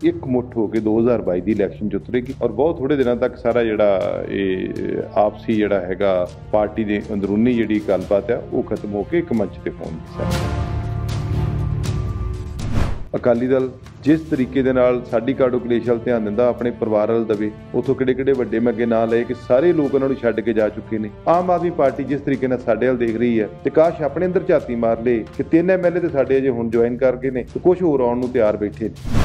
एकमुठ होकर 2022 की इलैक्शन च उतरेगी और बहुत थोड़े दिनों तक सारा जिहड़ा आपसी जिहड़ा हैगा पार्टी के अंदरूनी जिहड़ी गलबात है वो खत्म होकर एक मंच पर होणगी। अकाली दल जिस तरीके दे नाल साडी काडो कलेश वाल ध्यान दिंदा अपने परिवार वाल दवे उथों किहड़े वड्डे मैं अगे ना लए कि सारे लोग उन्हां नूं छड्ड के जा चुके ने। आम आदमी पार्टी जिस तरीके नाल साडे वाल देख रही है ते काश अपने अंदर झाती मार ले कि 3 MLA ते साडे अजे हुण ज्वाइन कर गए ने ते कुछ होर आउण नूं तैयार बैठे ने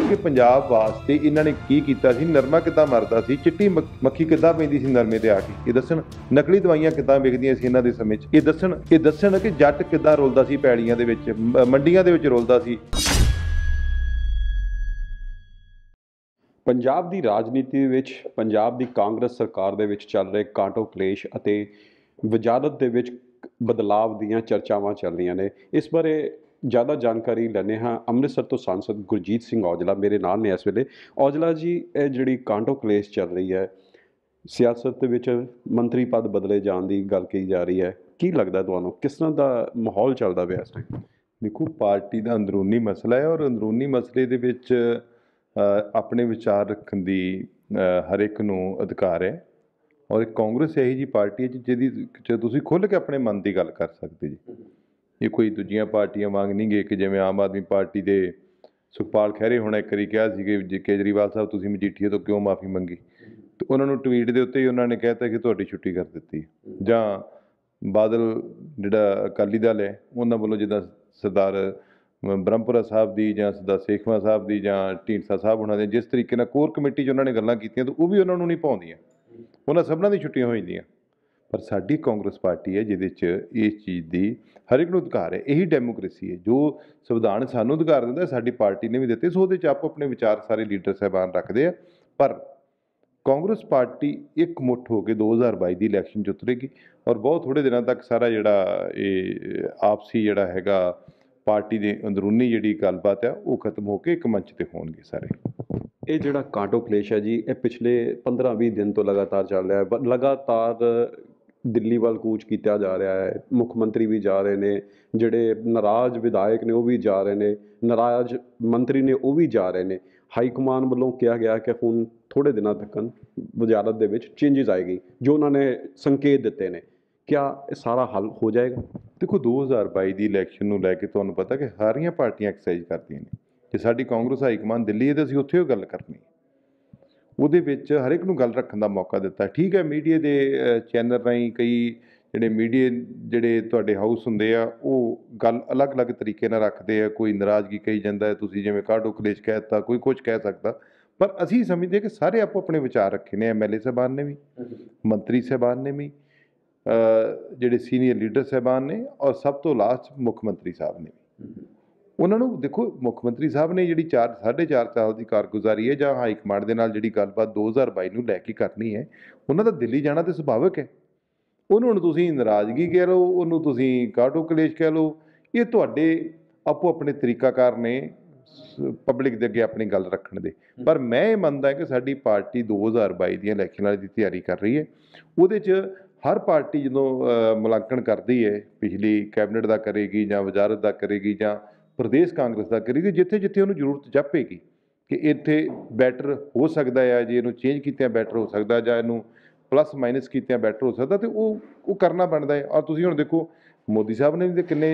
कि पंजाब वास्ते इन्हां ने की कीता सी। नरमा किद्दां मरदा सी, चिट्टी मक्खी किद्दां पैंदी सी नरमे ते आके, ये दस्सण। नकली दवाइयां किद्दां विकदियां सी इन्हां दे समय च, ये दस्सण कि जट किद्दां रुलदा सी पैड़ियां दे विच, मंडियां दे विच रुलदा सी। पंजाब दी राजनीति विच पंजाब दी कांग्रेस सरकार दे विच चल रहे कांटो कलेश अते वजारत दे विच बदलाव दीयां चर्चावां चल रहीआं ने। इस बारे ज़्यादा जानकारी लैने हाँ अमृतसर तो सांसद गुरजीत सिंह औजला मेरे नाल ने इस वेले। औजला जी, ये जिहड़ी कांटो कलेश चल रही है, सियासत दे विच मंत्री पद बदले जाण दी गल कही जा रही है, की लगदा तुहानूं किस तरह दा माहौल चलदा पिया इस टाइम? देखो, पार्टी का अंदरूनी मसला है और अंदरूनी मसले दे विच अपने विचार रखण दी हर एक नूं अधिकार है और एक कांग्रेस यही जी पार्टी है जिहदी तुसीं खुल के अपने मन की गल कर सकते जी। ये कोई दूजियां पार्टियां वांग नहीं गे कि जिवें आम आदमी पार्टी दे सुखपाल खैरे होना एक वारी कहा सी कि केजरीवाल साहब तुसीं मजीठीए तो क्यों माफ़ी मंगी, तो उन्होंने ट्वीट के उत्ते ही उन्होंने कहता कि तुहाडी छुट्टी कर दी। जां बादल जिहड़ा अकाली दल है उन्होंने वालों जिद्दां सरदार ब्रह्मपुरा साहब की जां सरदार सेखवा साहब की जां ढींडसा साहब होना दे जिस तरीके नाल कोर कमेटी च उन्होंने गल्लां कीतियां तो वह भी उन्होंने नहीं भाउंदियां, उन्हां सबनां दी छुट्टियां हो जांदियां। पर साडी कांग्रेस पार्टी है जिहदे च इस चीज़ की हर एक नूं अधिकार है। यही डेमोक्रेसी है जो संविधान सानूं अधिकार दिंदा, साडी पार्टी ने भी दिते। सो उहदे च आपो अपने विचार सारे लीडर साहबान रखते हैं। पर कांग्रेस पार्टी एकमुठ होकर 2022 की इलैक्शन च उतरेगी और बहुत थोड़े दिनों तक सारा जिहड़ा आपसी जिहड़ा हैगा पार्टी के अंदरूनी जिहड़ी गलबात है वो खत्म होकर एक मंच पर होणगे सारे। ये जिहड़ा कांटो कलेश है जी, ये पिछले 15-20 दिन तो लगातार चल रहा है। लगातार दिल्ली वाल कूच किया जा रहा है, मुख मंत्री भी जा रहे हैं, जिहड़े नाराज़ विधायक ने वह भी जा रहे हैं, नाराज़ मंत्री ने वह भी जा रहे हैं। हाईकमान वालों कहा गया कि हुण थोड़े दिनों तक वजारत दे विच चेंजिज आएगी जो उन्होंने संकेत दिते हैं। क्या सारा हल हो जाएगा? देखो, 2022 की इलैक्शन नूं लैके तुहानूं पता कि सारियां पार्टियां एक्सरसाइज करदियां ने। जे साडी कांग्रेस हाईकमान दिल्ली है तो असीं उत्थे गल करनी, ਉਹਦੇ ਵਿੱਚ हर एक नूं गल रखण दा मौका दिता। ठीक है, मीडिया के चैनल राहीं कई जिहड़े मीडिया जिहड़े तुहाडे हाउस हुंदे आ ਉਹ गल अलग अलग तरीके नाल रखदे आ। कोई नाराज़गी कही ਜਾਂਦਾ है, तुसीं जिवें कांटो कलेश कह दित्ता, कोई कुछ कह सकदा। पर असीं समझदे कि सारे आपो अपने विचार रखे ने। MLA साहबान ने भी, मंत्री साहबान ने भी, जिहड़े सीनियर लीडर साहबान ने और सब तो लास्ट मुख मंत्री साहब ने भी। उन्होंने देखो, मुख मंत्री साहब ने जी 4.5 साल की कारगुजारी है जां हाईकमांड के नाल जिहड़ी गलबात 2022 नूं लैके करनी है, उन्हों का दिल्ली जाना तो सुभाविक है। उन्होंने हुण तुसीं नाराज़गी कह लो, उन्होंने तुसीं काटो कलेश कह लो, ये तुहाडे आपो अपने तरीकाकार ने पब्लिक दे अगे अपनी गल रखण दे। पर मैं ये मनदा कि साडी पार्टी 2022 दी इलैक्शनां दी तैयारी कर रही है। उहदे च हर पार्टी जदों मुलांकण करदी है, पिछली कैबिनेट का करेगी जां वजारत का करेगी जां प्रदेश कांग्रेस का करेगी, जिथे जिथे उन्होंने जरूरत जापेगी कि इत्थे बैटर हो सकता है, जे इनू चेंज कित्तियां बैटर हो सकता, जां इनू प्लस माइनस कित्तियां बैटर हो सकता, तो वो करना बनता है। और तुसीं हुण देखो, मोदी साहब ने भी किन्ने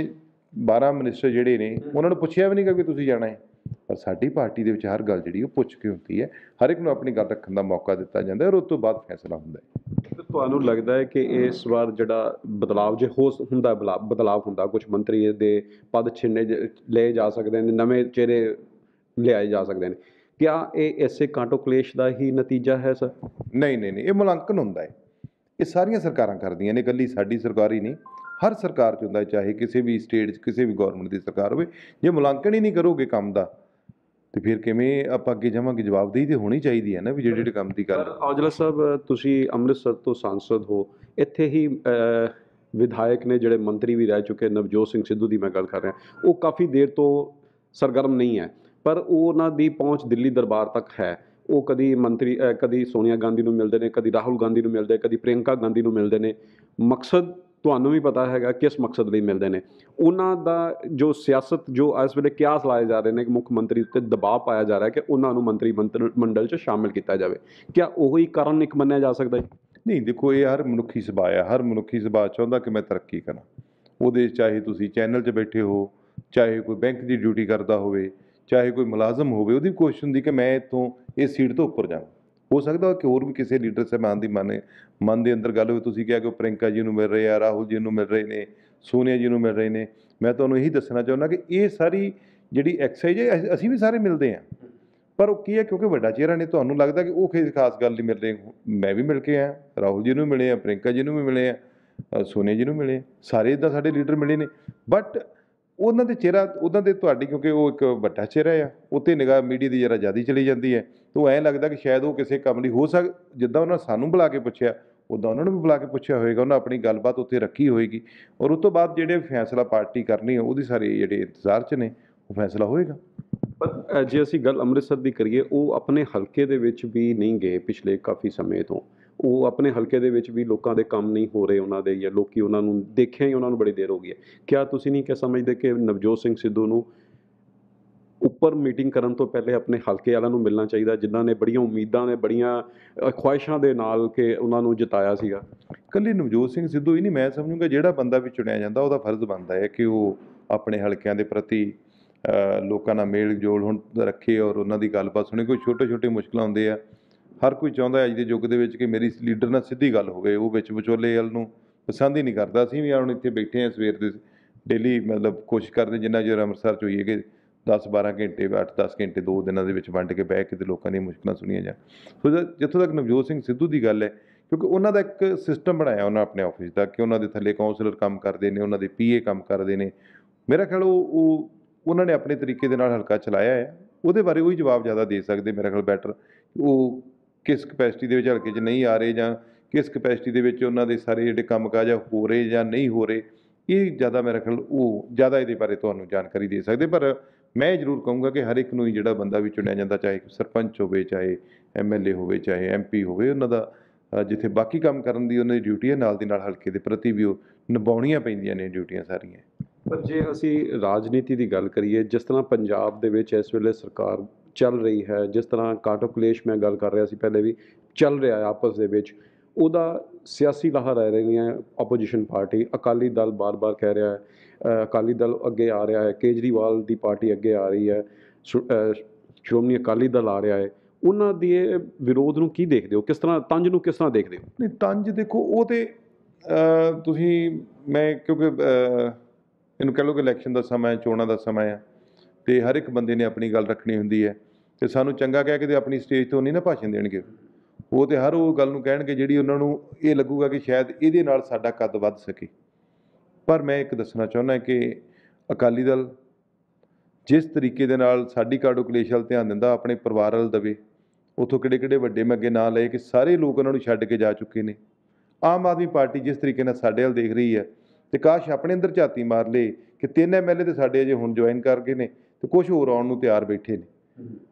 12 मिनिस्टर जिहड़े ने उन्होंने पुछया भी नहीं कि तुसीं जाना है। पर साडी पार्टी दे विच हर गल जिहड़ी वो पुछ के हुंदी है, हर एक नूं अपनी गल रखण दा मौका दिता जांदा है और उस तों बाद फैसला हुंदा है। ਤੁਹਾਨੂੰ लगता है कि इस बार जिहड़ा बदलाव जो हो हुंदा बदलाव हुंदा, कुछ मंत्री दे पद छिन्ने ले जा सकते हैं, नवे चेहरे लियाए जा सकते हैं, क्या ये इसे कांटो कलेश का ही नतीजा है सर? नहीं नहीं नहीं, ये मुलांकन हुंदा है। ये सारियां सरकारां करदियां ने, इकल्ली साडी सरकार ही नहीं, हर सरकार च हुंदा है, चाहे किसी भी स्टेट किसी भी गौरमेंट की सरकार होवे। जे मुलांकन ही नहीं करोगे काम का तो फिर किवें आपां अगे जावांगे? जवाबदेही तो होनी चाहिए है ना भी जिहड़े काम की गल। औजला साहब, तुसीं अमृतसर तो सांसद हो, इत्थे ही विधायक ने जिहड़े मंत्री भी रह चुके, नवजोत सिंह सिद्धू की मैं गल कर रहा, वो काफ़ी देर तो सरगर्म नहीं है, पर उन्हां दी पहुँच दिल्ली दरबार तक है। वो कदी मंत्री कदी सोनिया गांधी नूं मिलदे ने, कदी राहुल गांधी नूं मिलदे, कदी प्रियंका गांधी नूं मिलदे ने। मकसद ਤੁਹਾਨੂੰ ਵੀ ਪਤਾ ਹੈਗਾ ਕਿਸ ਮਕਸਦ ਲਈ ਮਿਲਦੇ ਨੇ। ਉਹਨਾਂ ਦਾ ਜੋ ਸਿਆਸਤ ਜੋ ਇਸ ਵੇਲੇ ਕਿਆਸ ਲਾਏ ਜਾ ਰਹੇ ਨੇ ਕਿ ਮੁੱਖ ਮੰਤਰੀ ਉੱਤੇ ਦਬਾਅ ਪਾਇਆ ਜਾ ਰਿਹਾ ਕਿ ਉਹਨਾਂ ਨੂੰ ਮੰਤਰੀ ਮੰਡਲ 'ਚ ਸ਼ਾਮਿਲ ਕੀਤਾ ਜਾਵੇ, ਕਿਆ ਉਹੀ ਕਾਰਨ ਇੱਕ ਮੰਨਿਆ ਜਾ ਸਕਦਾ ਹੈ? ਨਹੀਂ ਦੇਖੋ, ਇਹ ਹਰ ਮਨੁੱਖੀ ਸੁਭਾਅ ਆ, ਹਰ ਮਨੁੱਖੀ ਸੁਭਾਅ ਚਾਹੁੰਦਾ ਕਿ ਮੈਂ ਤਰੱਕੀ ਕਰਾਂ। ਉਹਦੇ ਚਾਹੇ ਤੁਸੀਂ ਚੈਨਲ 'ਚ ਬੈਠੇ ਹੋ, ਚਾਹੇ ਕੋਈ ਬੈਂਕ ਦੀ ਡਿਊਟੀ ਕਰਦਾ ਹੋਵੇ, ਚਾਹੇ ਕੋਈ ਮੁਲਾਜ਼ਮ ਹੋਵੇ, ਉਹਦੀ ਕੋਸ਼ਿਸ਼ ਹੁੰਦੀ ਕਿ ਮੈਂ ਇੱਥੋਂ ਇਸ ਸੀਟ ਤੋਂ ਉੱਪਰ ਜਾਵਾਂ। ਹੋ ਸਕਦਾ ਕਿ ਹੋਰ ਵੀ ਕਿਸੇ ਲੀਡਰ ਸਾਹਿਬਾਨ ਦੀ ਮਨ ਦੇ ਅੰਦਰ ਗੱਲ ਹੋਵੇ। ਤੁਸੀਂ ਕਿਹਾ ਕਿ ਉਹ ਪ੍ਰਿਅੰਕਾ ਜੀ ਨੂੰ ਮਿਲ ਰਹੇ ਆ, ਰਾਹੁਲ ਜੀ ਨੂੰ ਮਿਲ ਰਹੇ ਨੇ, ਸੋਨੀਆ ਜੀ ਨੂੰ ਮਿਲ ਰਹੇ ਨੇ। ਮੈਂ ਤੁਹਾਨੂੰ ਇਹੀ ਦੱਸਣਾ ਚਾਹੁੰਦਾ ਕਿ ਇਹ ਸਾਰੀ ਜਿਹੜੀ ਐਕਸਰਸਾਈਜ਼ ਹੈ, ਅਸੀਂ ਵੀ ਸਾਰੇ ਮਿਲਦੇ ਹਾਂ, ਪਰ ਉਹ ਕੀ ਹੈ ਕਿਉਂਕਿ ਵੱਡਾ ਚਿਹਰਾ ਨੇ, ਤੁਹਾਨੂੰ ਲੱਗਦਾ ਕਿ ਉਹ ਕਿਸੇ ਖਾਸ ਗੱਲ ਨਹੀਂ ਮਿਲ ਰਹੇ। ਮੈਂ ਵੀ ਮਿਲ ਕੇ ਆਇਆ, ਰਾਹੁਲ ਜੀ ਨੂੰ ਮਿਲੇ ਆ, ਪ੍ਰਿਅੰਕਾ ਜੀ ਨੂੰ ਵੀ ਮਿਲੇ ਆ, ਸੋਨੀਆ ਜੀ ਨੂੰ ਮਿਲੇ, ਸਾਰੇ ਇੱਦਾਂ ਸਾਡੇ ਲੀਡਰ ਮਿਲੇ ਨੇ। ਬਟ ਉਹਨਾਂ ਦੇ ਚਿਹਰਾ, ਉਹਨਾਂ ਦੇ ਤੁਹਾਡੀ, ਕਿਉਂਕਿ ਉਹ ਇੱਕ ਵੱਡਾ ਚਿਹਰਾ ਆ, ਉੱਤੇ ਨਿਗਾਹ ਮੀਡੀਆ ਦੀ ਜ਼ਰਾ ਜ਼ਿਆਦਾ ਚਲੀ ਜਾਂਦੀ ਹੈ। ਤਾਂ ਉਹ ਐਂ ਲੱਗਦਾ ਕਿ ਸ਼ਾਇਦ ਉਹ ਕਿਸੇ ਕੰਮ ਲਈ ਹੋ ਜਿੱਦਾਂ ਉਹਨਾਂ ਸਾਨੂੰ ਬੁਲਾ ਕੇ ਪੁੱਛਿਆ, ਉੱਦਾਂ ਉਹਨਾਂ ਨੂੰ ਵੀ ਬੁਲਾ ਕੇ ਪੁੱਛਿਆ ਹੋਏਗਾ, ਉਹਨਾਂ ਆਪਣੀ ਗੱਲਬਾਤ ਉੱਥੇ ਰੱਖੀ ਹੋਏਗੀ, ਔਰ ਉਸ ਤੋਂ ਬਾਅਦ ਜਿਹੜੇ ਫੈਸਲਾ ਪਾਰਟੀ ਕਰਨੀ ਹੈ ਉਹਦੀ ਸਾਰੇ ਜਿਹੜੇ ਇੰਤਜ਼ਾਰ 'ਚ ਨੇ, ਉਹ ਫੈਸਲਾ ਹੋਏਗਾ। ਪਰ ਜੇ ਅਸੀਂ ਗੱਲ ਅੰਮ੍ਰਿਤਸਰ ਦੀ ਕਰੀਏ, ਉਹ ਆਪਣੇ ਹਲਕੇ ਦੇ ਵਿੱਚ ਵੀ ਨਹੀਂ ਗਏ ਪਿਛਲੇ ਕਾਫੀ ਸਮੇਂ ਤੋਂ। ਉਹ ਆਪਣੇ ਹਲਕੇ ਦੇ ਵਿੱਚ ਵੀ ਲੋਕਾਂ ਦੇ ਕੰਮ ਨਹੀਂ ਹੋ ਰਹੇ ਉਹਨਾਂ ਦੇ, ਜਾਂ ਲੋਕੀ ਉਹਨਾਂ ਨੂੰ ਦੇਖਿਆ ਹੀ ਉਹਨਾਂ ਨੂੰ ਬੜੀ ਦੇਰ ਹੋ ਗਈ ਹੈ। ਕਿਆ ਤੁਸੀਂ ਨਹੀਂ ਕਹਿ ਸਮਝਦੇ ਕਿ ਨਵਜੋਤ ਸਿੰਘ ਸਿੱਧੂ ਨੂੰ ਉੱਪਰ ਮੀਟਿੰਗ ਕਰਨ ਤੋਂ ਪਹਿਲੇ ਆਪਣੇ ਹਲਕੇ ਵਾਲਿਆਂ ਨੂੰ ਮਿਲਣਾ ਚਾਹੀਦਾ, ਜਿਨ੍ਹਾਂ ਨੇ ਬੜੀਆਂ ਉਮੀਦਾਂ ਨੇ, ਬੜੀਆਂ ਖੁਆਇਸ਼ਾਂ ਦੇ ਨਾਲ ਕਿ ਉਹਨਾਂ ਨੂੰ ਜਿਤਾਇਆ ਸੀਗਾ? ਇਕੱਲੇ ਨਵਜੋਤ ਸਿੰਘ ਸਿੱਧੂ ਹੀ ਨਹੀਂ, ਮੈਂ ਸਮਝੂੰਗਾ ਜਿਹੜਾ ਬੰਦਾ ਵੀ ਚੁਣਿਆ ਜਾਂਦਾ ਉਹਦਾ ਫਰਜ਼ ਬਣਦਾ ਹੈ ਕਿ ਉਹ ਆਪਣੇ ਹਲਕਿਆਂ ਦੇ ਪ੍ਰਤੀ ਲੋਕਾਂ ਨਾਲ ਮੇਲ ਜੋਲ ਹੁਣ ਰੱਖੇ, ਔਰ ਉਹਨਾਂ ਦੀ ਗੱਲਬਾਤ ਸੁਣੇ। ਕੋਈ ਛੋਟੇ ਛੋਟੇ ਮੁਸ਼ਕਲਾਂ ਹੁੰਦੇ ਆ, ਹਰ ਕੋਈ ਚਾਹੁੰਦਾ ਅੱਜ ਦੇ ਯੁੱਗ ਦੇ ਵਿੱਚ ਕਿ ਮੇਰੀ ਲੀਡਰ ਨਾਲ ਸਿੱਧੀ ਗੱਲ ਹੋਵੇ, ਉਹ ਵਿੱਚ ਵਿਚੋਲੇ ਵੱਲ ਨੂੰ ਪਸੰਦ ਹੀ ਨਹੀਂ ਕਰਦਾ। ਅਸੀਂ ਵੀ ਹੁਣ ਇੱਥੇ ਬੈਠੇ ਹਾਂ ਸਵੇਰ ਦੇ, ਡੇਲੀ ਮਤਲਬ ਕੋਸ਼ਿਸ਼ ਕਰਦੇ ਜਿੰਨਾ ਚਿਰ ਅੰਮ੍ਰਿਤਸਰ 'ਚ ਹੋਈਏ ਕਿ 10-12 ਘੰਟੇ, 8-10 ਘੰਟੇ 2 ਦਿਨਾਂ ਦੇ ਵਿੱਚ ਵੰਡ ਕੇ ਬਹਿ ਕੇ ਤੇ ਲੋਕਾਂ ਦੀਆਂ ਮੁਸ਼ਕਲਾਂ ਸੁਣੀਆਂ ਜਾਣ। ਸੋ ਜਿੱਥੋਂ ਤੱਕ ਨਵਜੋਤ ਸਿੰਘ ਸਿੱਧੂ ਦੀ ਗੱਲ ਹੈ, ਕਿਉਂਕਿ ਉਹਨਾਂ ਦਾ ਇੱਕ ਸਿਸਟਮ ਬਣਾਇਆ ਉਹਨਾਂ ਆਪਣੇ ਆਫਿਸ ਦਾ ਕਿ ਉਹਨਾਂ ਦੇ ਥੱਲੇ ਕਾਉਂਸਲਰ ਕੰਮ ਕਰਦੇ ਨੇ, ਉਹਨਾਂ ਦੇ ਪੀਏ ਕੰਮ ਕਰਦੇ ਨੇ। ਮੇਰਾ ਖਿਆਲ ਉਹਨਾਂ ਨੇ ਆਪਣੇ ਤਰੀਕੇ ਦੇ ਨਾਲ ਹਲਕਾ ਚਲਾਇਆ ਹੈ। ਉਹਦੇ ਬਾਰੇ ਉਹੀ ਜਵਾਬ ਜ਼ਿਆਦਾ ਦੇ ਸਕਦੇ ਮੇਰਾ ਖਿਆਲ ਬੈਟਰ। ਉਹ ਕਿਸ ਕਪੈਸਿਟੀ ਦੇ ਵਿੱਚ ਹਲਕੇ 'ਚ ਨਹੀਂ ਆ ਰਹੇ, ਜਾਂ ਕਿਸ ਕਪੈਸਿਟੀ ਦੇ ਵਿੱਚ ਉਹਨਾਂ ਦੇ ਸਾਰੇ ਜਿਹੜੇ ਕੰਮਕਾਜ ਆ ਹੋ ਰਹੇ ਜਾਂ ਨਹੀਂ ਹੋ ਰਹੇ, ਇਹ ਜ਼ਿਆਦਾ ਮੇਰਾ ਖਿਆਲ ਉਹ ਜ਼ਿਆਦਾ ਇਹਦੇ ਬਾਰੇ ਤੁਹਾਨੂੰ ਜਾਣਕਾਰੀ ਦੇ ਸਕਦੇ। ਪਰ ਮੈਂ ਇਹ ਜ਼ਰੂਰ ਕਹੂੰਗਾ ਕਿ ਹਰ ਇੱਕ ਨੂੰ ਹੀ ਜਿਹੜਾ ਬੰਦਾ ਵੀ ਚੁਣਿਆ ਜਾਂਦਾ, ਚਾਹੇ ਸਰਪੰਚ ਹੋਵੇ, ਚਾਹੇ MLA ਹੋਵੇ, ਚਾਹੇ MP ਹੋਵੇ, ਉਹਨਾਂ ਦਾ ਜਿੱਥੇ ਬਾਕੀ ਕੰਮ ਕਰਨ ਦੀ ਉਹਨਾਂ ਦੀ ਡਿਊਟੀ ਹੈ, ਨਾਲ ਦੀ ਨਾਲ ਹਲਕੇ ਦੇ ਪ੍ਰਤੀ ਵੀ ਉਹ ਨਿਭਾਉਣੀਆਂ ਪੈਂਦੀਆਂ ਨੇ ਡਿਊਟੀਆਂ ਸਾਰੀਆਂ। ਪਰ ਜੇ ਅਸੀਂ ਰਾਜਨੀਤੀ ਦੀ ਗੱਲ ਕਰੀਏ, ਜਿਸ ਤਰ੍ਹਾਂ ਪੰਜਾਬ ਦੇ ਵਿੱਚ ਇਸ ਵੇਲੇ ਸਰਕਾਰ ਚੱਲ ਰਹੀ ਹੈ, ਜਿਸ ਤਰ੍ਹਾਂ ਕਾਟੋ ਕਲੇਸ਼ ਮੈਂ ਗੱਲ ਕਰ ਰਿਹਾ ਸੀ ਪਹਿਲੇ ਵੀ ਚੱਲ ਰਿਹਾ ਹੈ ਆਪਸ ਦੇ ਵਿੱਚ, ਉਹਦਾ ਸਿਆਸੀ ਲਾਹਾ ਰਹਿ ਰਹੀਆਂ ਆਪੋਜੀਸ਼ਨ ਪਾਰਟੀ। ਅਕਾਲੀ ਦਲ ਬਾਰ-ਬਾਰ ਕਹਿ ਰਿਹਾ ਹੈ, ਅਕਾਲੀ ਦਲ ਅੱਗੇ ਆ ਰਿਹਾ ਹੈ, ਕੇਜਰੀਵਾਲ ਦੀ ਪਾਰਟੀ ਅੱਗੇ ਆ ਰਹੀ ਹੈ, ਸ਼੍ਰੋਮਣੀ ਅਕਾਲੀ ਦਲ ਆ ਰਿਹਾ ਹੈ। ਉਹਨਾਂ ਦੇ ਵਿਰੋਧ ਨੂੰ ਕੀ ਦੇਖਦੇ ਹੋ? ਕਿਸ ਤਰ੍ਹਾਂ ਤੰਜ ਨੂੰ ਕਿਸ ਤਰ੍ਹਾਂ ਦੇਖਦੇ ਹੋ? ਨਹੀਂ, ਤੰਜ ਦੇਖੋ, ਉਹ ਤੇ ਤੁਸੀਂ ਮੈਂ ਕਿਉਂਕਿ ਇਹਨੂੰ ਕਹਿ ਲਓ ਕਿ ਇਲੈਕਸ਼ਨ ਦਾ ਸਮਾਂ ਹੈ, ਚੋਣਾਂ ਦਾ ਸਮਾਂ ਹੈ, ਅਤੇ ਹਰ ਇੱਕ ਬੰਦੇ ਨੇ ਆਪਣੀ ਗੱਲ ਰੱਖਣੀ ਹੁੰਦੀ ਹੈ। ਅਤੇ ਸਾਨੂੰ ਚੰਗਾ ਕਹਿ ਕੇ ਤੇ ਆਪਣੀ ਸਟੇਜ ਤੋਂ ਨਹੀਂ ਨਾ ਭਾਸ਼ਣ ਦੇਣਗੇ। ਉਹ ਤਾਂ ਹਰ ਉਹ ਗੱਲ ਨੂੰ ਕਹਿਣਗੇ ਜਿਹੜੀ ਉਹਨਾਂ ਨੂੰ ਇਹ ਲੱਗੂਗਾ ਕਿ ਸ਼ਾਇਦ ਇਹਦੇ ਨਾਲ ਸਾਡਾ ਕੱਦ ਵੱਧ ਸਕੇ। ਪਰ ਮੈਂ ਇੱਕ ਦੱਸਣਾ ਚਾਹੁੰਦਾ ਕਿ ਅਕਾਲੀ ਦਲ ਜਿਸ ਤਰੀਕੇ ਦੇ ਨਾਲ ਸਾਡੀ ਕਾਟੋ ਕਲੇਸ਼ ਵੱਲ ਧਿਆਨ ਦਿੰਦਾ, ਆਪਣੇ ਪਰਿਵਾਰ ਵੱਲ ਦੇਵੇ। ਉੱਥੋਂ ਕਿਹੜੇ ਕਿਹੜੇ ਵੱਡੇ ਮੈਂ ਅੱਗੇ ਨਾਂ ਲਏ ਕਿ ਸਾਰੇ ਲੋਕ ਉਹਨਾਂ ਨੂੰ ਛੱਡ ਕੇ ਜਾ ਚੁੱਕੇ ਨੇ। ਆਮ ਆਦਮੀ ਪਾਰਟੀ ਜਿਸ ਤਰੀਕੇ ਨਾਲ ਸਾਡੇ ਵੱਲ ਦੇਖ ਰਹੀ ਹੈ, ਅਤੇ ਕਾਸ਼ ਆਪਣੇ ਅੰਦਰ ਝਾਤੀ ਮਾਰ ਲਏ ਕਿ 3 MLA ਤਾਂ ਸਾਡੇ ਅਜੇ ਹੁਣ ਜੁਆਇਨ ਕਰ ਗਏ ਨੇ, ਅਤੇ ਕੁਛ ਹੋਰ ਆਉਣ ਨੂੰ ਤਿਆਰ ਬੈਠੇ ਨੇ।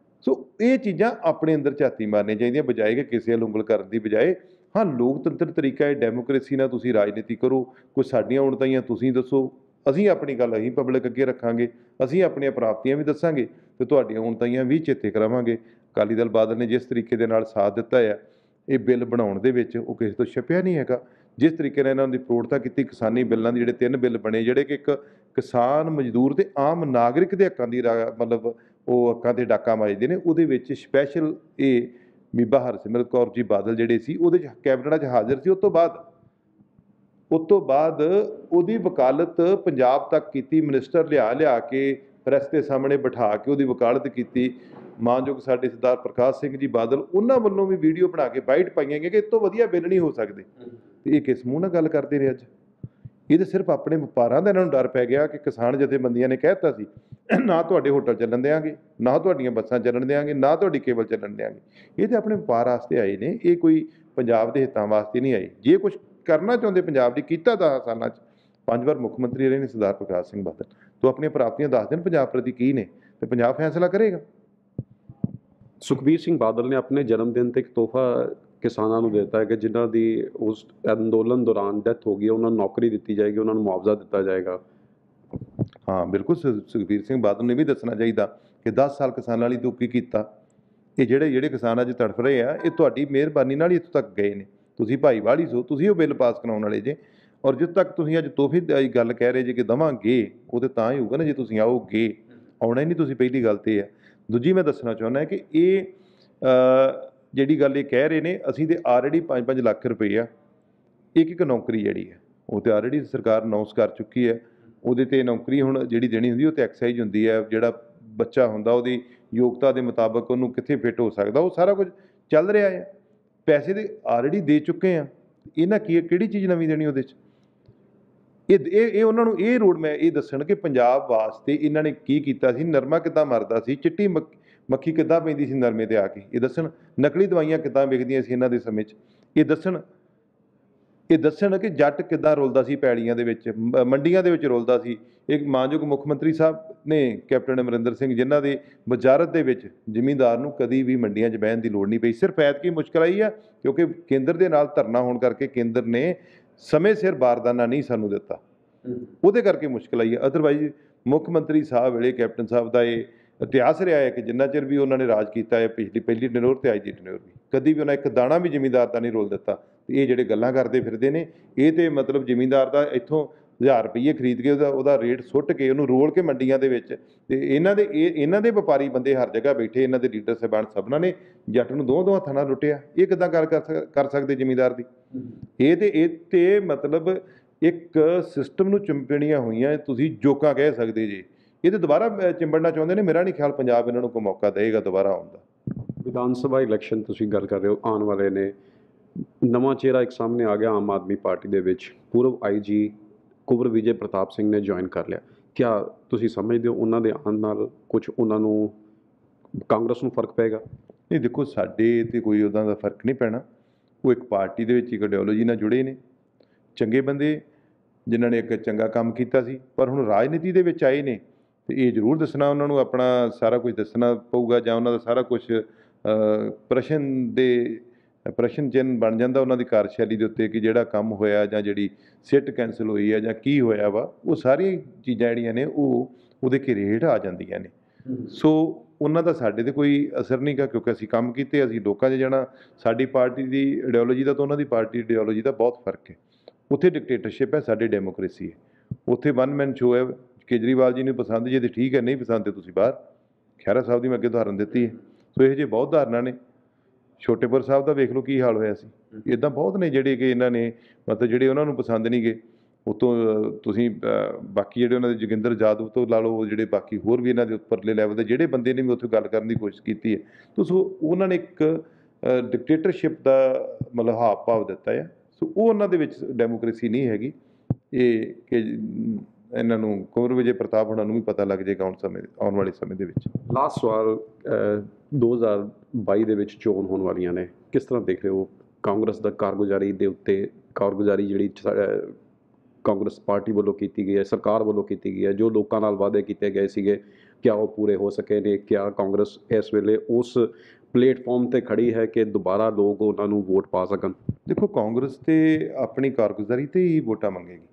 ਸੋ ਇਹ ਚੀਜ਼ਾਂ ਆਪਣੇ ਅੰਦਰ ਝਾਤੀ ਮਾਰਨੀਆਂ ਚਾਹੀਦੀਆਂ, ਬਜਾਏ ਕਿ ਕਿਸੇ ਵੱਲ ਉਂਗਲ ਕਰਨ ਦੀ ਬਜਾਏ। ਹਾਂ, ਲੋਕਤੰਤਰ ਤਰੀਕਾ ਹੈ, ਡੈਮੋਕ੍ਰੇਸੀ ਨਾਲ ਤੁਸੀਂ ਰਾਜਨੀਤੀ ਕਰੋ, ਕੁਛ ਸਾਡੀਆਂ ਉਣਤਾਈਆਂ ਤੁਸੀਂ ਦੱਸੋ, ਅਸੀਂ ਆਪਣੀ ਗੱਲ ਅਸੀਂ ਪਬਲਿਕ ਅੱਗੇ ਰੱਖਾਂਗੇ, ਅਸੀਂ ਆਪਣੀਆਂ ਪ੍ਰਾਪਤੀਆਂ ਵੀ ਦੱਸਾਂਗੇ, ਅਤੇ ਤੁਹਾਡੀਆਂ ਉਣਤਾਈਆਂ ਵੀ ਚੇਤੇ ਕਰਾਵਾਂਗੇ। ਅਕਾਲੀ ਦਲ ਬਾਦਲ ਨੇ ਜਿਸ ਤਰੀਕੇ ਦੇ ਨਾਲ ਸਾਥ ਦਿੱਤਾ ਹੈ ਇਹ ਬਿੱਲ ਬਣਾਉਣ ਦੇ ਵਿੱਚ, ਉਹ ਕਿਸੇ ਤੋਂ ਛਿਪਿਆ ਨਹੀਂ ਹੈਗਾ। ਜਿਸ ਤਰੀਕੇ ਨਾਲ ਇਹਨਾਂ ਦੀ ਪ੍ਰੋੜਤਾ ਕੀਤੀ, ਕਿਸਾਨੀ ਬਿੱਲਾਂ ਦੇ ਜਿਹੜੇ 3 ਬਿੱਲ ਬਣੇ, ਜਿਹੜੇ ਕਿ ਇੱਕ ਕਿਸਾਨ, ਮਜ਼ਦੂਰ ਅਤੇ ਆਮ ਨਾਗਰਿਕ ਦੇ ਹੱਕਾਂ ਦੀ ਮਤਲਬ ਉਹ ਹੱਕਾਂ 'ਤੇ ਡਾਕਾ ਮਾਰਦੇ ਨੇ, ਉਹਦੇ ਵਿੱਚ ਸਪੈਸ਼ਲ ਇਹ ਬੀਬਾ ਹਰਸਿਮਰਤ ਕੌਰ ਜੀ ਬਾਦਲ ਜਿਹੜੇ ਸੀ ਉਹਦੇ 'ਚ ਕੈਬਨਿਟ 'ਚ ਹਾਜ਼ਰ ਸੀ। ਉਸ ਤੋਂ ਬਾਅਦ ਉਹਦੀ ਵਕਾਲਤ ਪੰਜਾਬ ਤੱਕ ਕੀਤੀ, ਮਿਨਿਸਟਰ ਲਿਆ ਕੇ ਪ੍ਰੈਸ ਦੇ ਸਾਹਮਣੇ ਬਿਠਾ ਕੇ ਉਹਦੀ ਵਕਾਲਤ ਕੀਤੀ। ਮਾਨਯੋਗ ਸਾਡੇ ਸਰਦਾਰ ਪ੍ਰਕਾਸ਼ ਸਿੰਘ ਜੀ ਬਾਦਲ, ਉਹਨਾਂ ਵੱਲੋਂ ਵੀ ਵੀਡੀਓ ਬਣਾ ਕੇ ਬਾਈਟ ਪਾਈਆਂ ਗਈਆਂ ਕਿ ਇਸ ਤੋਂ ਵਧੀਆ ਬਿੱਲ ਨਹੀਂ ਹੋ ਸਕਦੇ। ਅਤੇ ਇਹ ਕਿਸ ਮੂੰਹ ਨਾਲ ਗੱਲ ਕਰਦੇ ਨੇ ਅੱਜ? ਇਹ ਤਾਂ ਸਿਰਫ ਆਪਣੇ ਵਪਾਰਾਂ ਦਾ ਇਹਨਾਂ ਨੂੰ ਡਰ ਪੈ ਗਿਆ ਕਿ ਕਿਸਾਨ ਜਥੇਬੰਦੀਆਂ ਨੇ ਕਹਿ ਦਿੱਤਾ ਸੀ, ਨਾ ਤੁਹਾਡੇ ਹੋਟਲ ਚੱਲਣ ਦਿਆਂਗੇ, ਨਾ ਤੁਹਾਡੀਆਂ ਬੱਸਾਂ ਚੱਲਣ ਦਿਆਂਗੇ, ਨਾ ਤੁਹਾਡੀ ਕੇਬਲ ਚੱਲਣ ਦਿਆਂਗੇ। ਇਹ ਤਾਂ ਆਪਣੇ ਵਪਾਰ ਵਾਸਤੇ ਆਏ ਨੇ, ਇਹ ਕੋਈ ਪੰਜਾਬ ਦੇ ਹਿੱਤਾਂ ਵਾਸਤੇ ਨਹੀਂ ਆਏ। ਜੇ ਕੁਛ ਕਰਨਾ ਚਾਹੁੰਦੇ ਪੰਜਾਬ ਦੀ, ਕੀਤਾ 10 ਸਾਲਾਂ 'ਚ 5 ਵਾਰ ਮੁੱਖ ਮੰਤਰੀ ਰਹੇ ਨੇ ਸਰਦਾਰ ਪ੍ਰਕਾਸ਼ ਸਿੰਘ ਬਾਦਲ, ਤੋਂ ਆਪਣੀਆਂ ਪ੍ਰਾਪਤੀਆਂ ਦੱਸ ਦੇਣ ਪੰਜਾਬ ਪ੍ਰਤੀ ਕੀ ਨੇ, ਅਤੇ ਪੰਜਾਬ ਫੈਸਲਾ ਕਰੇਗਾ। ਸੁਖਬੀਰ ਸਿੰਘ ਬਾਦਲ ਨੇ ਆਪਣੇ ਜਨਮ ਦਿਨ 'ਤੇ ਇੱਕ ਤੋਹਫਾ ਕਿਸਾਨਾਂ ਨੂੰ ਦਿੱਤਾ ਹੈ ਕਿ ਜਿਨ੍ਹਾਂ ਦੀ ਉਸ ਅੰਦੋਲਨ ਦੌਰਾਨ ਡੈਥ ਹੋ ਗਈ ਹੈ, ਉਹਨਾਂ ਨੂੰ ਨੌਕਰੀ ਦਿੱਤੀ ਜਾਏਗੀ, ਉਹਨਾਂ ਨੂੰ ਮੁਆਵਜ਼ਾ ਦਿੱਤਾ ਜਾਏਗਾ। ਹਾਂ ਬਿਲਕੁਲ, ਸੁਖਬੀਰ ਸਿੰਘ ਬਾਦਲ ਨੂੰ ਵੀ ਦੱਸਣਾ ਚਾਹੀਦਾ ਕਿ 10 ਸਾਲ ਕਿਸਾਨਾਂ ਲਈ ਤੂੰ ਕੀ ਕੀਤਾ। ਇਹ ਜਿਹੜੇ ਕਿਸਾਨ ਅੱਜ ਤੜਫ ਰਹੇ ਆ, ਇਹ ਤੁਹਾਡੀ ਮਿਹਰਬਾਨੀ ਨਾਲ ਹੀ ਇੱਥੋਂ ਤੱਕ ਗਏ ਨੇ। ਤੁਸੀਂ ਭਾਈਵਾਲ ਹੀ ਸੋ, ਤੁਸੀਂ ਉਹ ਬਿੱਲ ਪਾਸ ਕਰਾਉਣ ਵਾਲੇ ਜੇ। ਔਰ ਜਿੱਥੇ ਤੱਕ ਤੁਸੀਂ ਅੱਜ ਤੋਹਫੇ ਦੀ ਗੱਲ ਕਹਿ ਰਹੇ ਜੇ ਕਿ ਦੇਵਾਂਗੇ, ਉਹ ਤਾਂ ਹੀ ਹੋਊਗਾ ਨਾ ਜੇ ਤੁਸੀਂ ਆਓਗੇ। ਆਉਣਾ ਹੀ ਨਹੀਂ ਤੁਸੀਂ, ਪਹਿਲੀ ਗੱਲ ਤੇ ਹੈ। ਦੂਜੀ ਮੈਂ ਦੱਸਣਾ ਚਾਹੁੰਦਾ ਕਿ ਇਹ ਜਿਹੜੀ ਗੱਲ ਇਹ ਕਹਿ ਰਹੇ ਨੇ, ਅਸੀਂ ਤੇ ਆਲਰੇਡੀ 5-5 ਲੱਖ ਰੁਪਈਆ ਇੱਕ ਨੌਕਰੀ ਜਿਹੜੀ ਹੈ ਉਹ ਤੇ ਆਲਰੇਡੀ ਸਰਕਾਰ ਅਨਾਉਂਸ ਕਰ ਚੁੱਕੀ ਹੈ। ਉਹਦੇ ਤੇ ਨੌਕਰੀ ਹੁਣ ਜਿਹੜੀ ਦੇਣੀ ਹੁੰਦੀ ਉਹ ਤੇ ਐਕਸਾਈਜ਼ ਹੁੰਦੀ ਹੈ। ਜਿਹੜਾ ਬੱਚਾ ਹੁੰਦਾ ਉਹਦੀ ਯੋਗਤਾ ਦੇ ਮੁਤਾਬਕ ਉਹਨੂੰ ਕਿੱਥੇ ਫਿੱਟ ਹੋ ਸਕਦਾ, ਉਹ ਸਾਰਾ ਕੁਝ ਚੱਲ ਰਿਹਾ ਹੈ। ਪੈਸੇ ਤੇ ਆਲਰੇਡੀ ਦੇ ਚੁੱਕੇ ਆ, ਇਹਨਾਂ ਕਿਹੜੀ ਚੀਜ਼ ਨਵੀਂ ਦੇਣੀ ਉਹਦੇ 'ਚ। ਇਹ ਉਹਨਾਂ ਨੂੰ ਇਹ ਰੋਡ ਮੈਂ ਇਹ ਦੱਸਣ ਕਿ ਪੰਜਾਬ ਵਾਸਤੇ ਇਹਨਾਂ ਨੇ ਕੀ ਕੀਤਾ ਸੀ। ਨਰਮਾ ਕਿੱਦਾਂ ਮਰਦਾ ਸੀ, ਚਿੱਟੀ ਮੱਖੀ ਕਿੱਦਾਂ ਪੈਂਦੀ ਸੀ ਨਰਮੇ ਤੇ ਆ ਕੇ, ਇਹ ਦੱਸਣ। ਨਕਲੀ ਦਵਾਈਆਂ ਕਿੱਦਾਂ ਵਿਕਦੀਆਂ ਸੀ ਇਹਨਾਂ ਦੇ ਸਮੇਂ 'ਚ, ਇਹ ਦੱਸਣ ਕਿ ਜੱਟ ਕਿੱਦਾਂ ਰੁਲਦਾ ਸੀ ਪੈੜੀਆਂ ਦੇ ਵਿੱਚ, ਮੰਡੀਆਂ ਦੇ ਵਿੱਚ ਰੁਲਦਾ ਸੀ। ਇੱਕ ਮਾਨਯੋਗ ਮੁੱਖ ਮੰਤਰੀ ਸਾਹਿਬ ਨੇ ਕੈਪਟਨ ਅਮਰਿੰਦਰ ਸਿੰਘ, ਜਿਨ੍ਹਾਂ ਦੇ ਵਜ਼ਾਰਤ ਦੇ ਵਿੱਚ ਜ਼ਿਮੀਂਦਾਰ ਨੂੰ ਕਦੀ ਵੀ ਮੰਡੀਆਂ 'ਚ ਬਹਿਣ ਦੀ ਲੋੜ ਨਹੀਂ ਪਈ। ਸਿਰਫ ਐਤਕੀ ਮੁਸ਼ਕਲ ਆਈ ਆ ਕਿਉਂਕਿ ਕੇਂਦਰ ਦੇ ਨਾਲ ਧਰਨਾ ਹੋਣ ਕਰਕੇ ਕੇਂਦਰ ਨੇ ਸਮੇਂ ਸਿਰ ਬਾਰਦਾਨਾ ਨਹੀਂ ਸਾਨੂੰ ਦਿੱਤਾ, ਉਹਦੇ ਕਰਕੇ ਮੁਸ਼ਕਲ ਆਈ ਹੈ। ਅਦਰਵਾਈਜ਼ ਮੁੱਖ ਮੰਤਰੀ ਸਾਹਿਬ ਵੇਲੇ ਕੈਪਟਨ ਸਾਹਿਬ ਦਾ ਇਹ ਇਤਿਹਾਸ ਰਿਹਾ ਹੈ ਕਿ ਜਿੰਨਾ ਚਿਰ ਵੀ ਉਹਨਾਂ ਨੇ ਰਾਜ ਕੀਤਾ ਹੈ, ਪਹਿਲੀ ਟੈਨੋਰ ਤੇ ਅੱਜ ਦੀ ਟੈਨੋਰ ਵੀ, ਕਦੀ ਵੀ ਉਹਨਾਂ ਇੱਕ ਦਾਣਾ ਵੀ ਜ਼ਿਮੀਂਦਾਰ ਦਾ ਨਹੀਂ ਰੋਲ ਦਿੱਤਾ। ਇਹ ਜਿਹੜੇ ਗੱਲਾਂ ਕਰਦੇ ਫਿਰਦੇ ਨੇ, ਇਹ ਤੇ ਮਤਲਬ ਜ਼ਿਮੀਂਦਾਰ ਦਾ ਇੱਥੋਂ 1000 ਰੁਪਈਏ ਖਰੀਦ ਕੇ ਉਹਦਾ ਰੇਟ ਸੁੱਟ ਕੇ ਉਹਨੂੰ ਰੋਲ ਕੇ ਮੰਡੀਆਂ ਦੇ ਵਿੱਚ, ਤੇ ਇਹਨਾਂ ਦੇ ਵਪਾਰੀ ਬੰਦੇ ਹਰ ਜਗ੍ਹਾ ਬੈਠੇ, ਇਹਨਾਂ ਦੇ ਲੀਡਰ ਸਾਹਿਬਾਨ ਸਭਨਾਂ ਨੇ ਜੱਟ ਨੂੰ ਦੋ ਹੱਥਾਂ ਨਾਲ ਲੁੱਟਿਆ। ਇਹ ਕਿੱਦਾਂ ਗੱਲ ਕਰ ਸਕਦੇ ਜ਼ਿਮੀਂਦਾਰ ਦੀ? ਇਹ ਤੇ ਮਤਲਬ ਇੱਕ ਸਿਸਟਮ ਨੂੰ ਚਿੰਬੜੀਆਂ ਹੋਈਆਂ ਤੁਸੀਂ ਜੋਕਾਂ ਕਹਿ ਸਕਦੇ ਜੀ। ਇਹ ਤੇ ਦੁਬਾਰਾ ਚਿੰਬੜਨਾ ਚਾਹੁੰਦੇ ਨੇ। ਮੇਰਾ ਨਹੀਂ ਖਿਆਲ ਪੰਜਾਬ ਇਹਨਾਂ ਨੂੰ ਕੋਈ ਮੌਕਾ ਦੇਵੇਗਾ ਦੁਬਾਰਾ ਆਉਣ ਦਾ। ਵਿਧਾਨ ਸਭਾ ਇਲੈਕਸ਼ਨ ਤੁਸੀਂ ਗੱਲ ਕਰ ਰਹੇ ਹੋ, ਆਉਣ ਵਾਲੇ ਨੇ। ਨਵਾਂ ਚਿਹਰਾ ਇੱਕ ਸਾਹਮਣੇ ਆ ਗਿਆ ਆਮ ਆਦਮੀ ਪਾਰਟੀ ਦੇ ਵਿੱਚ, ਪੂਰਵ IG ਕੁੰਵਰ ਵਿਜੇ ਪ੍ਰਤਾਪ ਸਿੰਘ ਨੇ ਜੁਆਇਨ ਕਰ ਲਿਆ। ਕਿਆ ਤੁਸੀਂ ਸਮਝਦੇ ਹੋ ਉਹਨਾਂ ਦੇ ਆਉਣ ਨਾਲ ਕੁਝ ਉਹਨਾਂ ਨੂੰ, ਕਾਂਗਰਸ ਨੂੰ ਫਰਕ ਪਏਗਾ? ਨਹੀਂ ਦੇਖੋ, ਸਾਡੇ ਤੇ ਕੋਈ ਉਹਨਾਂ ਦਾ ਫਰਕ ਨਹੀਂ ਪੈਣਾ। ਉਹ ਇੱਕ ਪਾਰਟੀ ਦੇ ਵਿੱਚ ਇੱਕ ਆਈਡੀਓਲੋਜੀ ਨਾਲ ਜੁੜੇ ਨੇ, ਚੰਗੇ ਬੰਦੇ ਜਿਨ੍ਹਾਂ ਨੇ ਇੱਕ ਚੰਗਾ ਕੰਮ ਕੀਤਾ ਸੀ, ਪਰ ਹੁਣ ਰਾਜਨੀਤੀ ਦੇ ਵਿੱਚ ਆਏ ਨੇ ਤੇ ਇਹ ਜ਼ਰੂਰ ਦੱਸਣਾ ਉਹਨਾਂ ਨੂੰ, ਆਪਣਾ ਸਾਰਾ ਕੁਝ ਦੱਸਣਾ ਪਊਗਾ, ਜਾਂ ਉਹਨਾਂ ਦਾ ਸਾਰਾ ਕੁਝ ਪ੍ਰਸ਼ਨ ਚਿੰਨ੍ਹ ਬਣ ਜਾਂਦਾ ਉਹਨਾਂ ਦੀ ਕਾਰਜਸ਼ੈਲੀ ਦੇ ਉੱਤੇ ਕਿ ਜਿਹੜਾ ਕੰਮ ਹੋਇਆ ਜਾਂ ਜਿਹੜੀ ਸਿੱਟ ਕੈਂਸਲ ਹੋਈ ਹੈ ਜਾਂ ਕੀ ਹੋਇਆ ਵਾ, ਉਹ ਸਾਰੀਆਂ ਚੀਜ਼ਾਂ ਜਿਹੜੀਆਂ ਨੇ ਉਹ ਉਹਦੇ ਘੇਰੇ ਹੇਠ ਆ ਜਾਂਦੀਆਂ ਨੇ। ਸੋ ਉਹਨਾਂ ਦਾ ਸਾਡੇ 'ਤੇ ਕੋਈ ਅਸਰ ਨਹੀਂ ਗਾ, ਕਿਉਂਕਿ ਅਸੀਂ ਕੰਮ ਕੀਤੇ, ਅਸੀਂ ਲੋਕਾਂ 'ਚ ਜਾਣਾ। ਸਾਡੀ ਪਾਰਟੀ ਦੀ ਆਈਡੀਓਲੋਜੀ ਦਾ ਤਾਂ ਉਹਨਾਂ ਦੀ ਪਾਰਟੀ ਆਈਡੀਓਲੋਜੀ ਦਾ ਬਹੁਤ ਫਰਕ ਹੈ। ਉੱਥੇ ਡਿਕਟੇਟਰਸ਼ਿਪ ਹੈ, ਸਾਡੀ ਡੈਮੋਕ੍ਰੇਸੀ ਹੈ। ਉੱਥੇ ਵਨ ਮੈਨ ਸ਼ੋ ਹੈ। ਕੇਜਰੀਵਾਲ ਜੀ ਨੂੰ ਪਸੰਦ ਜੇ ਤਾਂ ਠੀਕ ਹੈ, ਨਹੀਂ ਪਸੰਦ ਤੇ ਤੁਸੀਂ ਬਾਹਰ। ਖਹਿਰਾ ਸਾਹਿਬ ਦੀ ਮੈਂ ਅੱਗੇ ਉਦਾਹਰਨ ਦਿੱਤੀ ਹੈ। ਸੋ ਇਹੋ ਜਿਹੇ ਬਹੁਤ ਉਦਾਹਰਨਾਂ ਨੇ। ਛੋਟੇਪੁਰ ਸਾਹਿਬ ਦਾ ਵੇਖ ਲਓ ਕੀ ਹਾਲ ਹੋਇਆ ਸੀ। ਇੱਦਾਂ ਬਹੁਤ ਨੇ ਜਿਹੜੇ ਕਿ ਇਹਨਾਂ ਨੇ ਮਤਲਬ ਜਿਹੜੇ ਉਹਨਾਂ ਨੂੰ ਪਸੰਦ ਨਹੀਂ ਗਏ। ਉਤੋਂ ਤੁਸੀਂ ਬਾਕੀ ਜਿਹੜੇ ਉਹਨਾਂ ਦੇ ਜੋਗਿੰਦਰ ਜਾਦਵ ਤੋਂ ਲਾ ਲਓ, ਜਿਹੜੇ ਬਾਕੀ ਹੋਰ ਵੀ ਇਹਨਾਂ ਦੇ ਉੱਪਰਲੇ ਲੈਵਲ ਦੇ ਜਿਹੜੇ ਬੰਦੇ ਨੇ ਵੀ ਉੱਥੇ ਗੱਲ ਕਰਨ ਦੀ ਕੋਸ਼ਿਸ਼ ਕੀਤੀ ਹੈ। ਸੋ ਉਹਨਾਂ ਨੇ ਇੱਕ ਡਿਕਟੇਟਰਸ਼ਿਪ ਦਾ ਮਤਲਬ ਹਾਵ ਭਾਵ ਦਿੱਤਾ ਹੈ। ਸੋ ਉਹ ਉਹਨਾਂ ਦੇ ਵਿੱਚ ਡੈਮੋਕ੍ਰੇਸੀ ਨਹੀਂ ਹੈਗੀ। ਇਹ ਕਿ ਇਹਨਾਂ ਨੂੰ ਕੁੰਵਰ ਵਿਜੇ ਪ੍ਰਤਾਪ ਹੋਣਾ ਨੂੰ ਵੀ ਪਤਾ ਲੱਗ ਜਾਏਗਾ ਆਉਣ ਵਾਲੇ ਸਮੇਂ ਦੇ ਵਿੱਚ। ਲਾਸਟ ਸਵਾਲ, 2022 ਦੇ ਵਿੱਚ ਚੋਣ ਹੋਣ ਵਾਲੀਆਂ ਨੇ, ਕਿਸ ਤਰ੍ਹਾਂ ਦੇਖ ਰਹੇ ਹੋ ਕਾਂਗਰਸ ਦਾ ਕਾਰਗੁਜ਼ਾਰੀ ਦੇ ਉੱਤੇ? ਕਾਰਗੁਜ਼ਾਰੀ ਜਿਹੜੀ ਕਾਂਗਰਸ ਪਾਰਟੀ ਵੱਲੋਂ ਕੀਤੀ ਗਈ ਹੈ, ਸਰਕਾਰ ਵੱਲੋਂ ਕੀਤੀ ਗਈ ਹੈ, ਜੋ ਲੋਕਾਂ ਨਾਲ ਵਾਅਦੇ ਕੀਤੇ ਗਏ ਸੀਗੇ, ਕਿਆ ਉਹ ਪੂਰੇ ਹੋ ਸਕੇ ਨੇ? ਕਿਆ ਕਾਂਗਰਸ ਇਸ ਵੇਲੇ ਉਸ ਪਲੇਟਫਾਰਮ 'ਤੇ ਖੜੀ ਹੈ ਕਿ ਦੁਬਾਰਾ ਲੋਕ ਉਹਨਾਂ ਨੂੰ ਵੋਟ ਪਾ ਸਕਣ? ਦੇਖੋ, ਕਾਂਗਰਸ ਤੇ ਆਪਣੀ ਕਾਰਗੁਜ਼ਾਰੀ 'ਤੇ ਹੀ ਵੋਟਾਂ ਮੰਗੇਗੀ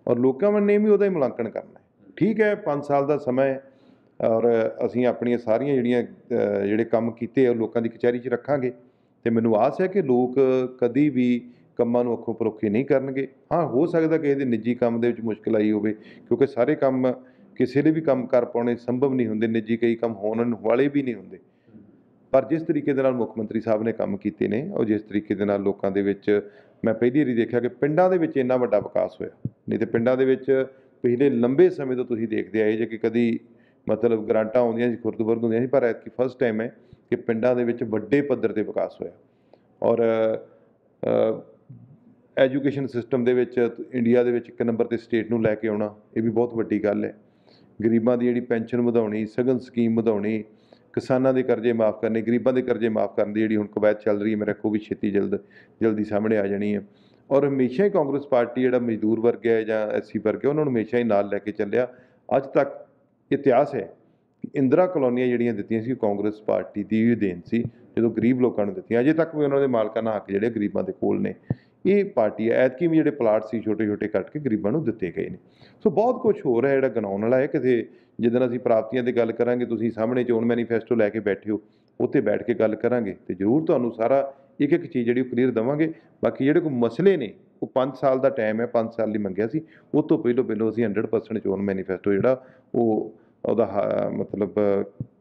ਔਰ ਲੋਕਾਂ ਨੇ ਵੀ ਉਹਦਾ ਹੀ ਮੁਲਾਂਕਣ ਕਰਨਾ ਹੈ। ਠੀਕ ਹੈ, 5 ਸਾਲ ਦਾ ਸਮਾਂ ਹੈ ਔਰ ਅਸੀਂ ਆਪਣੀਆਂ ਸਾਰੀਆਂ ਜਿਹੜੇ ਕੰਮ ਕੀਤੇ ਆ ਲੋਕਾਂ ਦੀ ਕਚਹਿਰੀ 'ਚ ਰੱਖਾਂਗੇ ਅਤੇ ਮੈਨੂੰ ਆਸ ਹੈ ਕਿ ਲੋਕ ਕਦੀ ਵੀ ਕੰਮਾਂ ਨੂੰ ਅੱਖੋਂ ਪਰੋਖੇ ਨਹੀਂ ਕਰਨਗੇ। ਹਾਂ, ਹੋ ਸਕਦਾ ਕਿਸੇ ਦੇ ਨਿੱਜੀ ਕੰਮ ਦੇ ਵਿੱਚ ਮੁਸ਼ਕਿਲ ਆਈ ਹੋਵੇ, ਕਿਉਂਕਿ ਸਾਰੇ ਕੰਮ ਕਿਸੇ ਲਈ ਵੀ ਕੰਮ ਕਰ ਪਾਉਣੇ ਸੰਭਵ ਨਹੀਂ ਹੁੰਦੇ। ਨਿੱਜੀ ਕਈ ਕੰਮ ਹੋਣ ਵਾਲੇ ਵੀ ਨਹੀਂ ਹੁੰਦੇ। ਪਰ ਜਿਸ ਤਰੀਕੇ ਦੇ ਨਾਲ ਮੁੱਖ ਮੰਤਰੀ ਸਾਹਿਬ ਨੇ ਕੰਮ ਕੀਤੇ ਨੇ, ਉਹ ਜਿਸ ਤਰੀਕੇ ਦੇ ਨਾਲ ਲੋਕਾਂ ਦੇ ਵਿੱਚ, ਮੈਂ ਪਹਿਲੀ ਵਾਰੀ ਦੇਖਿਆ ਕਿ ਪਿੰਡਾਂ ਦੇ ਵਿੱਚ ਇੰਨਾ ਵੱਡਾ ਵਿਕਾਸ ਹੋਇਆ। ਨਹੀਂ ਤਾਂ ਪਿੰਡਾਂ ਦੇ ਵਿੱਚ ਪਿਛਲੇ ਲੰਬੇ ਸਮੇਂ ਤੋਂ ਤੁਸੀਂ ਦੇਖਦੇ ਆਏ ਜੇ ਕਿ ਕਦੀ ਮਤਲਬ ਗਰਾਂਟਾਂ ਆਉਂਦੀਆਂ ਸੀ, ਖੁਰਦ-ਬੁਰਦ ਹੁੰਦੀਆਂ ਸੀ, ਪਰ ਐਤਕੀ ਫਸਟ ਟਾਈਮ ਹੈ ਕਿ ਪਿੰਡਾਂ ਦੇ ਵਿੱਚ ਵੱਡੇ ਪੱਧਰ 'ਤੇ ਵਿਕਾਸ ਹੋਇਆ। ਔਰ ਐਜੂਕੇਸ਼ਨ ਸਿਸਟਮ ਦੇ ਵਿੱਚ ਇੰਡੀਆ ਦੇ ਵਿੱਚ 1 ਨੰਬਰ 'ਤੇ ਸਟੇਟ ਨੂੰ ਲੈ ਕੇ ਆਉਣਾ, ਇਹ ਵੀ ਬਹੁਤ ਵੱਡੀ ਗੱਲ ਹੈ। ਗਰੀਬਾਂ ਦੀ ਜਿਹੜੀ ਪੈਨਸ਼ਨ ਵਧਾਉਣੀ, ਸਗਨ ਸਕੀਮ ਵਧਾਉਣੀ, ਕਿਸਾਨਾਂ ਦੇ ਕਰਜ਼ੇ ਮਾਫ਼ ਕਰਨੇ, ਗਰੀਬਾਂ ਦੇ ਕਰਜ਼ੇ ਮਾਫ਼ ਕਰਨ ਦੀ ਜਿਹੜੀ ਹੁਣ ਕਵਾਇਦ ਚੱਲ ਰਹੀ ਹੈ, ਮੇਰੇ ਕੋਲ ਵੀ ਛੇਤੀ ਜਲਦੀ ਸਾਹਮਣੇ ਆ ਜਾਣੀ ਹੈ। ਔਰ ਹਮੇਸ਼ਾ ਹੀ ਕਾਂਗਰਸ ਪਾਰਟੀ ਜਿਹੜਾ ਮਜ਼ਦੂਰ ਵਰਗ ਹੈ ਜਾਂ SC ਵਰਗ ਹੈ, ਉਹਨਾਂ ਨੂੰ ਹਮੇਸ਼ਾ ਹੀ ਨਾਲ ਲੈ ਕੇ ਚੱਲਿਆ। ਅੱਜ ਤੱਕ ਇਤਿਹਾਸ ਹੈ ਇੰਦਰਾ ਕਲੋਨੀਆਂ ਜਿਹੜੀਆਂ ਦਿੱਤੀਆਂ ਸੀ ਕਾਂਗਰਸ ਪਾਰਟੀ ਦੀ ਵੀ ਦੇਣ ਸੀ, ਜਦੋਂ ਗਰੀਬ ਲੋਕਾਂ ਨੂੰ ਦਿੱਤੀਆਂ। ਅਜੇ ਤੱਕ ਵੀ ਉਹਨਾਂ ਦੇ ਮਾਲਕਾਨਾ ਹੱਕ ਜਿਹੜੇ ਗਰੀਬਾਂ ਦੇ ਕੋਲ ਨੇ। ਇਹ ਪਾਰਟੀ ਹੈ ਐਤਕੀ ਵੀ ਜਿਹੜੇ ਪਲਾਟ ਸੀ ਛੋਟੇ ਛੋਟੇ ਕੱਟ ਕੇ ਗਰੀਬਾਂ ਨੂੰ ਦਿੱਤੇ ਗਏ ਨੇ। ਸੋ ਬਹੁਤ ਕੁਝ ਹੋ ਰਿਹਾ ਜਿਹੜਾ ਗਿਣਾਉਣ ਵਾਲਾ ਹੈ। ਕਿਤੇ ਜਿੱਦਣ ਅਸੀਂ ਪ੍ਰਾਪਤੀਆਂ ਦੀ ਗੱਲ ਕਰਾਂਗੇ, ਤੁਸੀਂ ਸਾਹਮਣੇ ਚੋਣ ਮੈਨੀਫੈਸਟੋ ਲੈ ਕੇ ਬੈਠੇ ਹੋ, ਉੱਥੇ ਬੈਠ ਕੇ ਗੱਲ ਕਰਾਂਗੇ ਤੇ ਜ਼ਰੂਰ ਤੁਹਾਨੂੰ ਸਾਰਾ ਇੱਕ ਇੱਕ ਚੀਜ਼ ਜਿਹੜੀ ਉਹ ਕਲੀਅਰ ਦੇਵਾਂਗੇ। ਬਾਕੀ ਜਿਹੜੇ ਕੋਈ ਮਸਲੇ ਨੇ ਉਹ 5 ਸਾਲ ਦਾ ਟਾਈਮ ਹੈ, 5 ਸਾਲ ਲਈ ਮੰਗਿਆ ਸੀ, ਉਹ ਤੋਂ ਪਹਿਲੋਂ ਅਸੀਂ 100% ਚੋਣ ਮੈਨੀਫੈਸਟੋ ਜਿਹੜਾ ਉਹਦਾ ਮਤਲਬ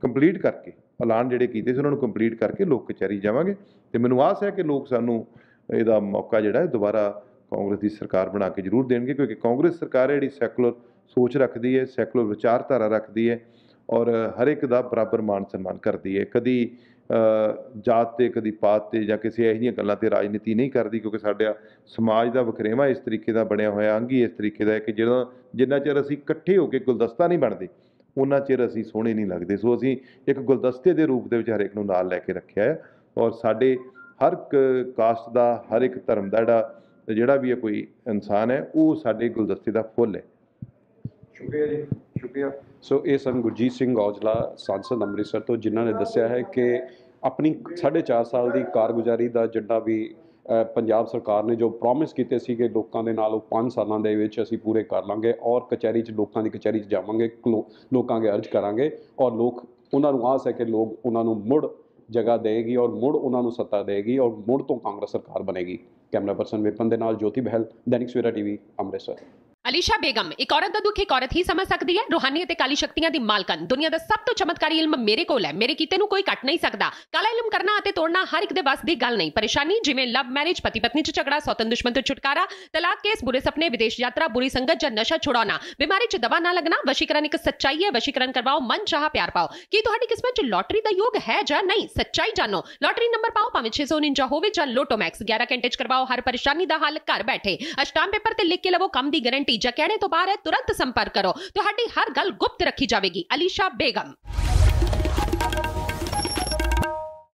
ਕੰਪਲੀਟ ਕਰਕੇ, ਐਲਾਨ ਜਿਹੜੇ ਕੀਤੇ ਸੀ ਉਹਨਾਂ ਨੂੰ ਕੰਪਲੀਟ ਕਰਕੇ ਲੋਕ ਕਚਹਿਰੀ ਜਾਵਾਂਗੇ। ਤੇ ਮੈਨੂੰ ਆਸ ਹੈ ਕਿ ਲੋਕ ਸਾਨੂੰ ਇਹਦਾ ਮੌਕਾ ਜਿਹੜਾ ਹੈ ਦੁਬਾਰਾ ਕਾਂਗਰਸ ਦੀ ਸਰਕਾਰ ਬਣਾ ਕੇ ਜ਼ਰੂਰ ਦੇਣਗੇ, ਕਿਉਂਕਿ ਕਾਂਗਰਸ ਸਰਕਾਰ ਹੈ ਜਿਹੜੀ ਸੈਕੂਲਰ ਸੋਚ ਰੱਖਦੀ ਹੈ, ਸੈਕੂਲਰ ਵਿਚਾਰਧਾਰਾ ਰੱਖਦੀ ਹੈ ਔਰ ਹਰ ਇੱਕ ਦਾ ਬਰਾਬਰ ਮਾਣ ਸਨਮਾਨ ਕਰਦੀ ਹੈ। ਕਦੀ ਜਾਤ 'ਤੇ, ਕਦੀ ਪਾਤ 'ਤੇ ਜਾਂ ਕਿਸੇ ਇਹੋ ਜਿਹੀਆਂ ਗੱਲਾਂ 'ਤੇ ਰਾਜਨੀਤੀ ਨਹੀਂ ਕਰਦੀ, ਕਿਉਂਕਿ ਸਾਡਾ ਸਮਾਜ ਦਾ ਵਖਰੇਵਾਂ ਇਸ ਤਰੀਕੇ ਦਾ ਬਣਿਆ ਹੋਇਆ, ਅੰਗ ਹੀ ਇਸ ਤਰੀਕੇ ਦਾ ਹੈ ਕਿ ਜਿੰਨਾ ਚਿਰ ਅਸੀਂ ਇਕੱਠੇ ਹੋ ਕੇ ਗੁਲਦਸਤਾ ਨਹੀਂ ਬਣਦੇ, ਉਹਨਾਂ ਚਿਰ ਅਸੀਂ ਸੋਹਣੇ ਨਹੀਂ ਲੱਗਦੇ। ਸੋ ਅਸੀਂ ਇੱਕ ਗੁਲਦਸਤੇ ਦੇ ਰੂਪ ਦੇ ਵਿੱਚ ਹਰੇਕ ਨੂੰ ਨਾਲ ਲੈ ਕੇ ਰੱਖਿਆ ਹੈ ਔਰ ਸਾਡੇ ਹਰ ਕਾਸਟ ਦਾ, ਹਰ ਇੱਕ ਧਰਮ ਦਾ ਜਿਹੜਾ ਵੀ ਹੈ ਕੋਈ ਇਨਸਾਨ ਹੈ, ਉਹ ਸਾਡੇ ਗੁਲਦਸਤੇ ਦਾ ਫੁੱਲ ਹੈ। ਸ਼ੁਕਰੀਆ ਜੀ, ਸ਼ੁਕਰੀਆ। ਸੋ ਇਹ ਸਨ ਗੁਰਜੀਤ ਸਿੰਘ ਔਜਲਾ, ਸਾਂਸਦ ਅੰਮ੍ਰਿਤਸਰ ਤੋਂ, ਜਿਨ੍ਹਾਂ ਨੇ ਦੱਸਿਆ ਹੈ ਕਿ ਆਪਣੀ 4.5 ਸਾਲ ਦੀ ਕਾਰਗੁਜ਼ਾਰੀ ਦਾ ਜਿੱਦਾਂ ਵੀ ਪੰਜਾਬ ਸਰਕਾਰ ਨੇ ਜੋ ਪ੍ਰੋਮਿਸ ਕੀਤੇ ਸੀ ਕਿ ਲੋਕਾਂ ਦੇ ਨਾਲ ਉਹ 5 ਸਾਲਾਂ ਦੇ ਵਿੱਚ ਅਸੀਂ ਪੂਰੇ ਕਰ ਲਾਂਗੇ ਔਰ ਕਚਹਿਰੀ 'ਚ, ਲੋਕਾਂ ਦੀ ਕਚਹਿਰੀ 'ਚ ਜਾਵਾਂਗੇ, ਲੋਕਾਂ ਅੱਗੇ ਅਰਜ਼ ਕਰਾਂਗੇ ਔਰ ਲੋਕ, ਉਹਨਾਂ ਨੂੰ ਆਸ ਹੈ ਕਿ ਲੋਕ ਉਹਨਾਂ ਨੂੰ ਮੁੜ ਜਗ੍ਹਾ ਦੇਗੀ ਔਰ ਮੁੜ ਉਹਨਾਂ ਨੂੰ ਸੱਤਾ ਦੇਗੀ ਔਰ ਮੁੜ ਤੋਂ ਕਾਂਗਰਸ ਸਰਕਾਰ ਬਣੇਗੀ। ਕੈਮਰਾ ਪਰਸਨ ਵਿਪਨ ਦੇ ਨਾਲ ਜੋਤੀ ਬਹਿਲ, ਦੈਨਿਕ ਸਵੇਰਾ ਟੀਵੀ, ਅੰਮ੍ਰਿਤਸਰ। ਅਲੀਸ਼ਾ ਬੇਗਮ, ਇੱਕ ਔਰਤ ਦਾ ਦੁੱਖ ਇੱਕ ਔਰਤ ਹੀ ਸਮਝ ਸਕਦੀ ਹੈ। ਰੂਹਾਨੀ ਅਤੇ ਕਾਲੀ ਸ਼ਕਤੀਆਂ ਦੀ ਮਾਲਕਨ, ਦੁਨੀਆ ਦਾ ਸਭ ਤੋਂ ਚਮਤਕਾਰੀ ਇਲਮ ਮੇਰੇ ਕੋਲ ਹੈ। ਮੇਰੇ ਕੀਤੇ ਨੂੰ ਕੋਈ ਕੱਟ ਨਹੀਂ ਸਕਦਾ। ਕਾਲਾ ਇਲਮ ਕਰਨਾ ਅਤੇ ਤੋੜਨਾ ਹਰ ਇੱਕ ਦੇ ਵੱਸ ਦੀ ਗੱਲ ਨਹੀਂ। ਪਰੇਸ਼ਾਨੀ ਜਿਵੇਂ ਲਵ ਮੈਰਿਜ, ਪਤੀ ਪਤਨੀ 'ਚ ਝਗੜਾ, ਸੌਤਨ ਦੁਸ਼ਮਣ ਤੋਂ ਛੁਟਕਾਰਾ, ਤਲਾਕ ਕੇਸ, ਬੁਰੇ ਸੁਪਨੇ, ਵਿਦੇਸ਼ ਯਾਤਰਾ, ਬੁਰੀ ਸੰਗਤ ਜਾਂ ਨਸ਼ਾ ਛੁਡਾਉਣਾ, ਬਿਮਾਰੀ 'ਚ ਦਵਾ ਨਾ ਲੱਗਣਾ। ਵਸ਼ੀਕਰਨ ਇੱਕ ਸੱਚਾਈ ਹੈ। ਵਸ਼ੀਕਰਨ ਕਰਵਾਓ, ਮਨ ਚਾਹਾ ਪਿਆਰ ਪਾਓ। ਕੀ ਤੁਹਾਡੀ ਕਿਸਮਤ 'ਚ ਲੋਟਰੀ ਦਾ ਯੋਗ ਹੈ ਜਾਂ ਨਹੀਂ? ਸੱਚਾਈ ਜਾਣੋ। ਲੋਟਰੀ ਨੰਬਰ ਪਾਓ, ਭਾਵੇਂ 649 ਹੋਵੇ ਜਾਂ ਲੋਟੋ ਮੈਕਸ। 11 ਘੰਟੇ 'ਚ ਕਰਵਾਓ ਹਰ ਪਰੇਸ਼ਾਨੀ ਦਾ ਹੱਲ ਘਰ ਬੈਠੇ। ਅਸ਼ਟਾਮ ਪੇਪਰ ਤੇ ਲਿਖ ਕੇ ਲਵੋ ਕੰਮ ਦੀ ਗਾਰੰਟੀ। ਜਾਂ ਕਹਿਣੇ ਤੋਂ ਬਾਹਰ ਹੈ, ਤੁਰੰਤ ਸੰਪਰਕ ਕਰੋ। ਤੁਹਾਡੀ ਹਰ ਗੱਲ ਗੁਪਤ ਰੱਖੀ ਜਾਵੇਗੀ। ਅਲੀਸ਼ਾ ਬੇਗਮ।